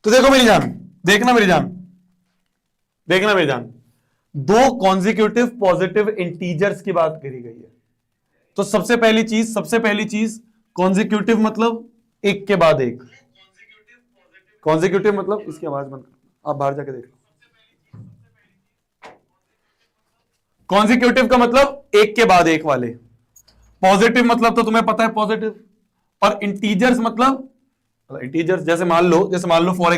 तो देखो मेरी जान, देखना मेरी जान, देखना मेरी जान, दो कॉन्जिक्यूटिव पॉजिटिव इंटीजर्स की बात करी गई है। तो सबसे पहली चीज कॉन्जिक्यूटिव मतलब एक के बाद एक। कॉन्जिक्यूटिव मतलब, इसकी आवाज बंद करो, आप बाहर जाके देख लो। कॉन्जिक्यूटिव का मतलब एक के बाद एक वाले। पॉजिटिव मतलब तो तुम्हें पता है पॉजिटिव। और इंटीजर्स मतलब, इंटीजर्स जैसे मान लो फॉर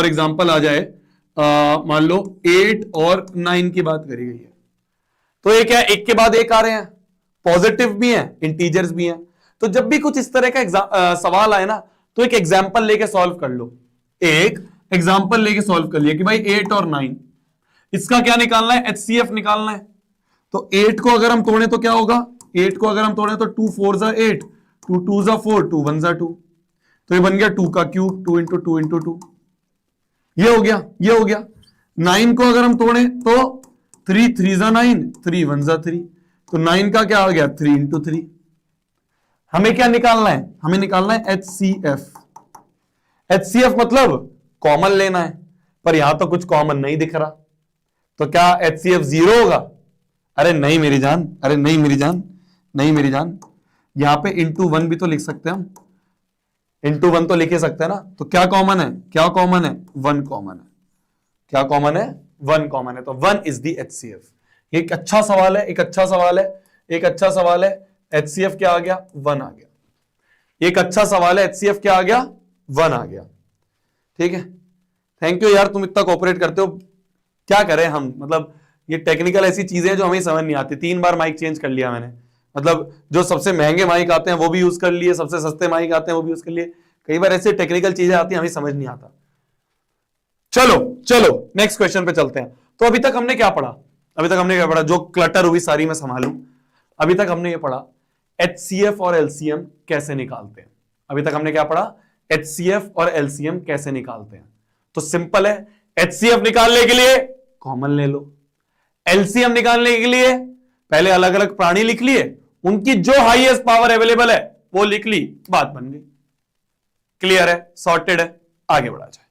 एग्जांपल आ जाए, मान लो 8 और 9 की बात करी गई है। तो ये क्या, एक के बाद एक आ रहे हैं, पॉजिटिव भी हैं इंटीजर्स भी हैं। तो जब भी कुछ इस तरह का सवाल आए ना, तो एक एग्जांपल लेके सॉल्व कर लो। एक एग्जांपल लेके सॉल्व कर लिया कि भाई 8 और 9, इसका क्या निकालना है, HCF निकालना है। तो 8 को अगर हम तोड़े तो क्या होगा, 8 को अगर हम तोड़े तो 2 4 जा 8, 2 2 जा 4, 2 1 जा 2, तो ये बन गया 2 का क्यूब, 2 इंटू 2 इंटू 2, ये हो गया। 9 को अगर हम तोड़े तो 3 3 जा 9, 3 1 जा 3, तो 9 का क्या आ गया, 3 इंटू 3। हमें क्या निकालना है, हमें निकालना है HCF। HCF मतलब कॉमन लेना है, पर यहां तो कुछ कॉमन नहीं दिख रहा, तो क्या HCF 0 होगा? अरे नहीं मेरी जान, अरे नहीं मेरी जान, नहीं मेरी जान, यहां पे इंटू 1 भी तो लिख सकते हैं हम, इंटू 1 तो लिख ही सकते हैं ना। तो क्या कॉमन है, क्या कॉमन है, 1 कॉमन है। क्या कॉमन है, 1 कॉमन है। तो 1 इज दी HCF। एक अच्छा सवाल है, एक अच्छा सवाल है, एक अच्छा सवाल है। HCF क्या आ गया, 1 आ गया। एक अच्छा सवाल है, HCF क्या आ गया, 1 आ गया। ठीक है, थैंक यू यार, तुम इतना कोऑपरेट करते हो। क्या करें हम, मतलब ये टेक्निकल ऐसी चीजें हैं जो हमें समझ नहीं आती। 3 बार माइक चेंज कर लिया मैंने, मतलब जो सबसे महंगे माइक आते हैं वो भी यूज कर लिए, सबसे सस्ते माइक आते हैं वो भी यूज कर लिए। कई बार ऐसी टेक्निकल चीजें आती हैं हमें समझ नहीं आता। चलो चलो नेक्स्ट क्वेश्चन पे चलते हैं। तो अभी तक हमने क्या पढ़ा, अभी तक हमने क्या पढ़ा, जो क्लटर हुई सारी मैं संभालूं। अभी तक हमने ये पढ़ा HCF और LCM कैसे निकालते हैं। अभी तक हमने क्या पढ़ा, HCF और LCM कैसे निकालते हैं। तो सिंपल है, HCF निकालने के लिए कॉमन ले लो, LCM निकालने के लिए पहले अलग अलग प्राणी लिख लिए, उनकी जो हाईएस्ट पावर अवेलेबल है वो लिख ली, बात बन गई। क्लियर है, सॉर्टेड है, आगे बढ़ा जाए।